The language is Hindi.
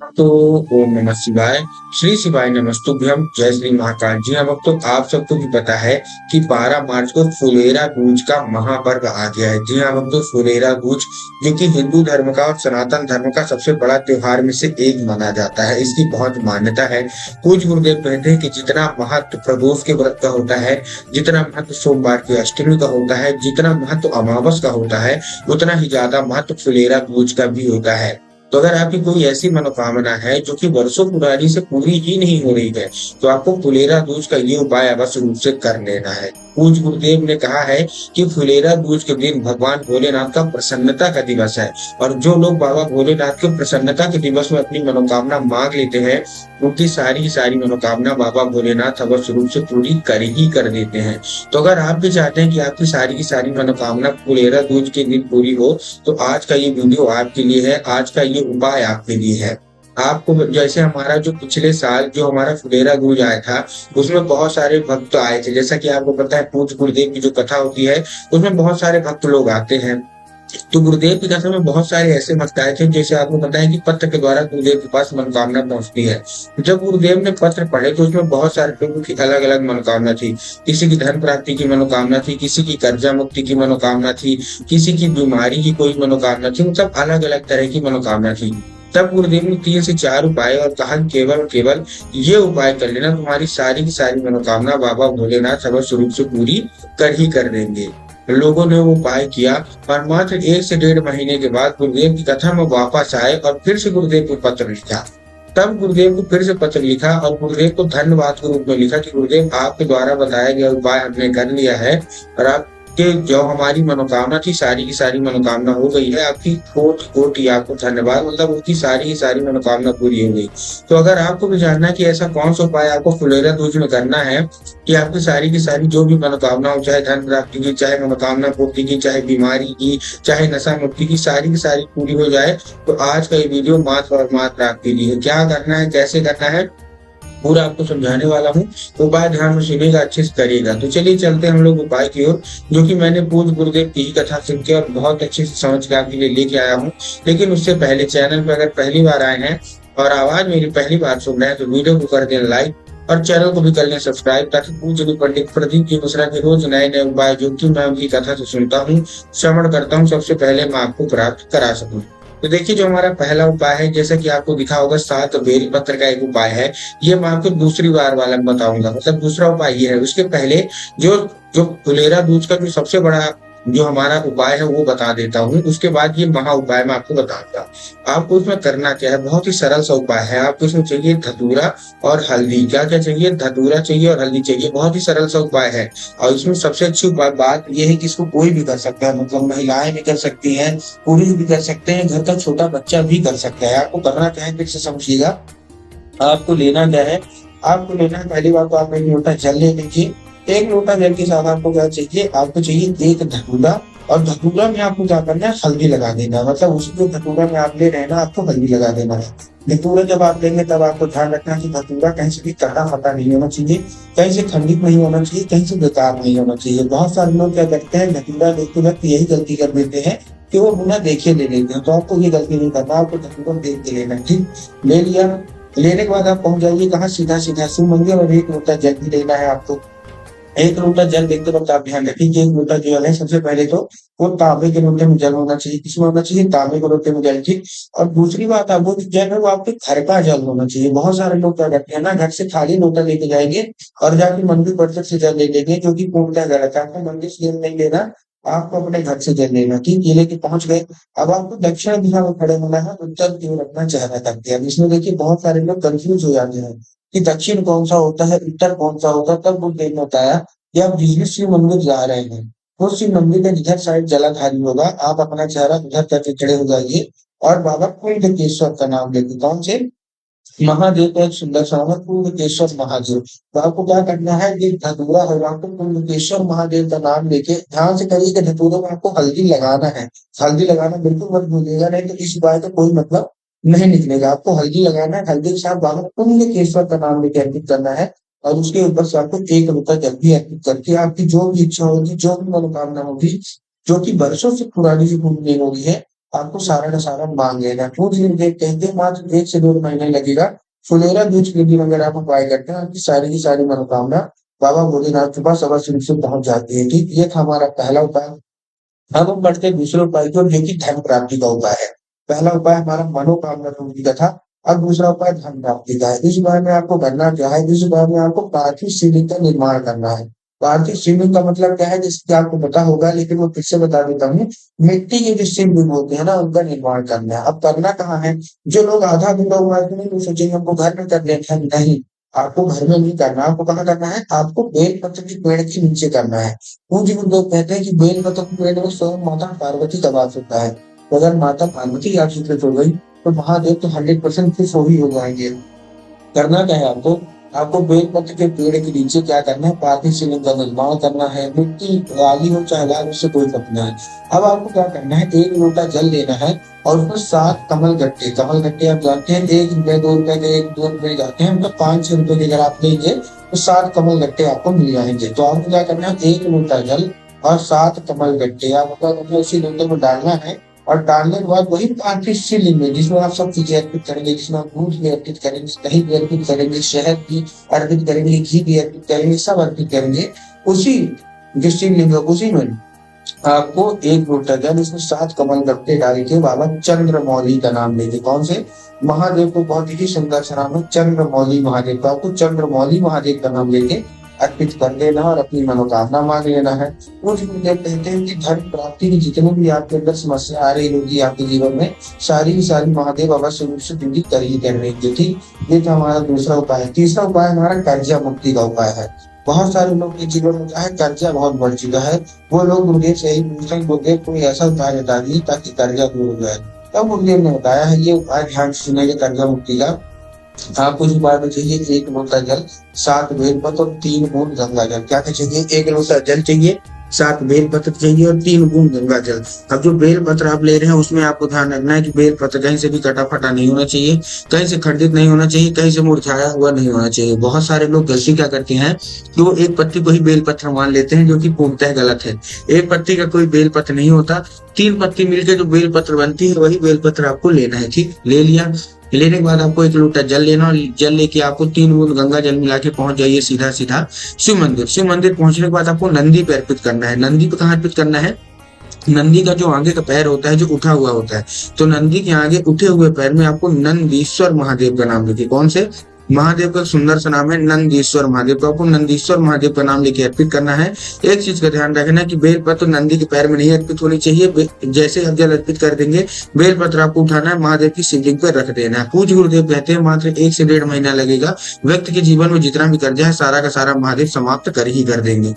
तो ओम नमः शिवाय। श्री शिवाय नमस्तुभ्यम। जय श्री महाकाल। जी हाँ भक्तों, आप सबको भी पता है कि 12 मार्च को फुलेरा दूज का महापर्व आ गया है। जी हाँ भक्तों, फुलेरा दूज जो कि हिंदू धर्म का और सनातन धर्म का सबसे बड़ा त्योहार में से एक माना जाता है। इसकी बहुत मान्यता है। पूज्य गुरुदेव कहते हैं कि जितना महत्व प्रदोष के व्रत का होता है, जितना महत्व सोमवार की अष्टमी का होता है, जितना महत्व अमावस का होता है, उतना ही ज्यादा महत्व फुलेरा दूज का भी होता है। तो अगर आपकी कोई ऐसी मनोकामना है जो कि वर्षों पुरानी से पूरी ही नहीं हो रही है, तो आपको फुलेरा दूज का ये उपाय अवश्य रूप से कर लेना है। पूज्य गुरुदेव ने कहा है कि फुलेरा दूज के दिन भगवान भोलेनाथ का प्रसन्नता का दिवस है, और जो लोग बाबा भोलेनाथ के प्रसन्नता के दिवस में अपनी मनोकामना मांग लेते हैं, उनकी सारी की सारी मनोकामना बाबा भोलेनाथ अवश्य रूप से पूरी कर देते हैं। तो अगर आप भी चाहते हैं कि आपकी सारी की सारी मनोकामना फुलेरा दूज के दिन पूरी हो, तो आज का ये वीडियो आपके लिए है। आज का ये उपाय आपके लिए है। आपको जैसे हमारा जो पिछले साल जो हमारा फुलेरा दूज आया था, उसमें बहुत सारे भक्त आए थे। जैसा कि आपको पता है, पूज्य गुरुदेव की जो कथा होती है, उसमें बहुत सारे भक्त लोग आते हैं। तो गुरुदेव की कथा में बहुत सारे ऐसे भक्त आए थे, जैसे आपको पता है कि पत्र के द्वारा गुरुदेव के पास मनोकामना पहुंचती है। जब गुरुदेव ने पत्र पढ़े तो उसमें बहुत सारे लोगों की अलग अलग मनोकामना थी। किसी की धन प्राप्ति की मनोकामना थी, किसी की कर्जा मुक्ति की मनोकामना थी, किसी की बीमारी की कोई मनोकामना थी, मतलब अलग अलग तरह की मनोकामना थी। तब गुरुदेव ने 3 से 4 उपाय और कहा, केवल और केवल ये उपाय कर लेना, तुम्हारी सारी की सारी मनोकामना बाबा भोलेनाथ अवश्य रूप से पूरी कर देंगे। लोगों ने वो उपाय किया, और मात्र 1 से 1.5 महीने के बाद गुरुदेव की कथा में वापस आए और फिर से गुरुदेव को पत्र लिखा। तब गुरुदेव को फिर से पत्र लिखा और गुरुदेव को धन्यवाद के रूप में लिखा कि गुरुदेव, आपके द्वारा बताया गया उपाय हमने कर लिया है, और आपके जो हमारी मनोकामना थी, सारी की सारी मनोकामना हो गई है। आपकी कोटि कोटि आपको धन्यवाद, मतलब उसकी सारी की सारी मनोकामना पूरी हो गई। तो अगर आपको भी जानना है कि ऐसा कौन सा उपाय आपको फुलेरा दूज में करना है कि आपकी सारी की सारी जो भी मनोकामना हो, चाहे धन प्राप्ति की, चाहे मनोकामना पूर्ति की, चाहे बीमारी की, चाहे नशा मुक्ति की, सारी की सारी पूरी हो जाए, तो आज का ये वीडियो मात्र और मात्र आपके लिए। क्या करना है, कैसे करना है, पूरा आपको समझाने वाला हूँ। उपाय ध्यान में सुनिएगा, अच्छे से करिएगा। तो चलिए चलते हैं हम लोग उपाय की ओर, जो कि मैंने पूज्य गुरुदेव की ही कथा सुन के और बहुत अच्छे से समझ के आपके लिए लेके आया हूँ। लेकिन उससे पहले चैनल पर अगर पहली बार आए हैं और आवाज मेरी पहली बार सुन रहे हैं, तो वीडियो को कर दें लाइक और चैनल को भी कर लें सब्सक्राइब, ताकि पूज्य गुरु पंडित प्रदीप जी मिश्रा के रोज नए नए उपाय जो कि मैं उनकी कथा से सुनता हूँ, श्रवण करता हूँ, सबसे पहले मैं आपको प्राप्त करा सकूँ। तो देखिए, जो हमारा पहला उपाय है, जैसा कि आपको दिखा होगा, 7 बेल पत्र का एक उपाय है। ये मैं आपको दूसरी बार वाला बताऊंगा, मतलब दूसरा उपाय ये है। उसके पहले जो जो फुलेरा दूज का जो सबसे बड़ा जो हमारा उपाय है वो बता देता हूँ। उसके बाद ये महा उपाय मैं आपको बताऊंगा। आपको इसमें करना क्या है, बहुत ही सरल सा उपाय है। आपको इसमें चाहिए धतूरा और हल्दी। क्या क्या चाहिए, धतूरा चाहिए और हल्दी चाहिए। बहुत ही सरल सा उपाय है, और इसमें सबसे अच्छी बात यह है कि इसको कोई भी कर सकता है, मतलब महिलाएं भी कर सकती हैं, पुरुष भी कर सकते हैं, घर का छोटा बच्चा भी कर सकता है। आपको करना क्या है, फिर से समझिएगा। आपको लेना क्या है, आपको लेना है, पहली बार तो आप 1 लोटा जल ले लीजिए। 1 लोटा जल के साथ आपको क्या चाहिए, आपको चाहिए 1 धतूरा, और धतूरा में आपको क्या करना है, हल्दी लगा देना। मतलब उसी जो धतूरा में आप ले रहे हैं ना, आपको हल्दी लगा देना है। धतूरा जब आप लेंगे तब आपको ध्यान रखना है कि धतूरा कहीं से भी कटा फटा नहीं होना चाहिए, कहीं से खंडित नहीं होना चाहिए, कहीं से बेकार नहीं होना चाहिए। बहुत सारे लोग क्या करते हैं, धतूरा देखते वक्त यही गलती कर देते हैं कि वो बिना देखे ले लेते हैं। तो आपको ये गलती नहीं करना, आपको धतूरा देख के लेना है। ठीक, ले लिया। लेने के बाद आप पहुंच जाइए कहाँ, सीधा सीधा शिव मंदिर, और 1 लोटा जल भी लेना है आपको। 1 लोटा जल देखते वक्त आप ध्यान रखिए कि 1 लोटा जल है, सबसे पहले तो वो तांबे के लोटे में जल होना चाहिए। किसमें होना चाहिए, तांबे के लोटे में जल। ठीक, और दूसरी बात, आपको जो जल है वो आपके घर का जल होना चाहिए। बहुत सारे लोग क्या करते हैं ना, घर से खाली लोटा लेके जाएंगे और जाके मंदिर परिसर से जल ले लेंगे, जो कि पूर्णतः गलत है। आपको मंदिर से जल नहीं लेना, आपको अपने घर से जल लेना। ठीक, ये लेके पहुंच गए। अब आपको दक्षिण दिशा में खड़े होना है, उत्तर की ओर अपना चेहरा करते हैं। अब इसमें देखिए बहुत सारे लोग कंफ्यूज हो जाते हैं कि दक्षिण कौन सा होता है, उत्तर कौन सा होता है। तब गुरुदेव ने बताया कि आप जिस शिव मंदिर जा रहे हैं, उस शिव मंदिर के जिधर साइड जलाधारी होगा, आप अपना चेहरा उधर करके खड़े हो जाइए, और बाबा कुंडकेश्वर का नाम लेके, कौन से, महादेव का एक सुंदर सा नाम है, कुंडकेश्वर महादेव। तो आपको क्या करना है, ये धतूरा होगा, आपको कुंडकेश्वर महादेव का नाम लेके ध्यान से करिए कि धतूरे में आपको हल्दी लगाना है। हल्दी लगाना बिल्कुल मत भूलिएगा, नहीं तो इस उपाय का कोई मतलब नहीं निकलेगा। आपको हल्दी लगाना है, हल्दी के साथ बाबा कुंडकेश्वर का नाम लेके अर्पित करना है, और उसके ऊपर से आपको 1 रुपया जल भी अर्पित करके आपकी जो भी इच्छा होगी, जो भी मनोकामना होगी, जो कि वर्षों से पुरानी से पूरी नहीं होगी है, आपको सारा का सारा मांग लेना है। पूज्य गुरुदेव कहते हैं मात्र 1 से 2 महीने लगेगा। फुलेरा दूज के दिन अगर आप उपाय करते हैं, आपकी सारी की सारी मनोकामना बाबा भोलेनाथ के पास अवश्य रूप से पहुँच जाती है। ठीक, ये था हमारा पहला उपाय। अब हम बढ़ते हैं दूसरे उपाय की ओर, जो कि धन प्राप्ति का उपाय है। पहला उपाय हमारा मनोकामना पूर्ति का था। अब दूसरा उपाय धन प्राप्ति का है। इस उपाय में आपको करना क्या है? इस उपाय में आपको पार्थिव शिवलिंग का निर्माण करना है। पार्थिव शिवलिंग का मतलब क्या है, जैसे कि आपको पता होगा, लेकिन मैं फिर से बता देता हूँ। मिट्टी के जो शिवलिंग होते हैं ना, उनका निर्माण करना है। अब करना कहाँ है? जो लोग आधा अधूरा उपाय को नहीं सोचेंगे हमको घर में कर लेना है, नहीं। आपको घर में नहीं करना, आपको कहाँ करना है? आपको बेलपत्र के पेड़ के नीचे करना है। पूज्य गुरुदेव कहते हैं कि बेलपत्र के पेड़ में स्वयं माता पार्वती का वास होता है। तो अगर माता पार्वती आशीर्वाद हो गई, तो महादेव तो 100% खुश हो ही हो जाएंगे। करना क्या है आपको? आपको बेलपत्र के पेड़ के नीचे क्या करना है? पार्थिव शिवलिंग का निर्माण करना है। मिट्टी वाली हो चाहे लाल, उससे कोई फर्क नहीं है। अब आपको क्या करना है? 1 लोटा जल लेना है और उसमें 7 कमल गट्टे आप जानते हैं, 1 रुपए 2 रुपए के 1 2 रुपए जाते हैं, मतलब 5-6 रुपए के अगर आप लेंगे तो 7 कमल गट्टे आपको मिल जाएंगे। तो आपको क्या करना है? 1 लोटा जल और 7 कमल गट्टे आपको उसी लोटे में डालना है। और डालने के बाद वही पार्थिव शिवलिंग में, जिसमें आप सब चीजें अर्पित करेंगे, जिसमें आप दूध भी अर्पित करेंगे, दही भी अर्पित करेंगे, शहद भी अर्पित करेंगे, घी भी अर्पित करेंगे, सब अर्पित करेंगे। उसी जो शिवलिंग है, उसी में आपको 1 लोटा जल, इसमें 7 कमल गट्टे डाल के बाबा चंद्रमौली का नाम लेके, कौन से? महादेव को बहुत ही सुंदर सा नाम है चंद्रमौली महादेव का। आपको चंद्रमौली महादेव का नाम लेके अर्पित कर देना और अपनी मनोकामना मांग लेना है। कुछ गुरुदेव कहते हैं कि धन प्राप्ति की जितनी भी आपके अंदर समस्या आ रही होगी आपके जीवन में, सारी की सारी महादेव अवश्य रूप से दूरी कर ही कर रही थी। ठीक, ये था हमारा दूसरा उपाय। तीसरा उपाय हमारा कर्जा मुक्ति का उपाय है। बहुत सारे लोग के जीवन में क्या है, कर्जा बहुत बढ़ चुका है। वो लोग गुरुदेव से ही पूछते हैं, गुरुदेव कोई ऐसा उपाय बता दीजिए ताकि कर्जा दूर हो जाए। तब गुरुदेव ने बताया है ये उपाय, ध्यान से सुनिएगा कर्जा मुक्ति का। आपको इस उपाय में चाहिए 1 लोटा जल, 7 बेलपत्र और 3 बूंद गंगा जल। क्या क्या चाहिए? 1 लोटा जल चाहिए, 7 बेलपत्र चाहिए और 3 बूंद गंगा जल। अब जो बेलपत्र आप ले रहे हैं उसमें आपको ध्यान रखना है कि बेलपत्र कहीं से भी कटा फटा नहीं होना चाहिए, कहीं से खंडित नहीं होना चाहिए, कहीं से मुरझाया हुआ नहीं होना चाहिए। बहुत सारे लोग गलती क्या करते हैं कि वो एक पत्ती को ही बेलपत्र मान लेते हैं, जो कि पूर्णतः गलत है। एक पत्ती का कोई बेलपत्र नहीं होता, 3 पत्ती मिलकर जो बेलपत्र बनती है वही बेलपत्र आपको लेना है। ठीक, ले लिया। लेने के बाद आपको 1 लोटा जल लेना और जल लेके आपको 3 बूंद गंगा जल मिला के पहुंच जाइए सीधा सीधा शिव मंदिर। शिव मंदिर पहुंचने के बाद आपको नंदी पे अर्पित करना है। नंदी पे कहाँ अर्पित करना है? नंदी का जो आगे का पैर होता है, जो उठा हुआ होता है, तो नंदी के आगे उठे हुए पैर में आपको नंदीश्वर महादेव का नाम लिखिए। कौन से? महादेव का सुंदर सा नाम है नंदीश्वर महादेव। तो आपको नंदीश्वर महादेव का नाम लेके अर्पित करना है। एक चीज का ध्यान रखना कि बेलपत्र नंदी के पैर में नहीं अर्पित होनी चाहिए। जैसे आप जल अर्पित कर देंगे, बेलपत्र आपको उठाना है, महादेव की शिवलिंग पर रख देना है। पूज्य गुरुदेव कहते हैं मात्र 1 से 1.5 महीना लगेगा। व्यक्ति के जीवन में जितना भी कर्जा है सारा का सारा महादेव समाप्त कर ही कर देंगे।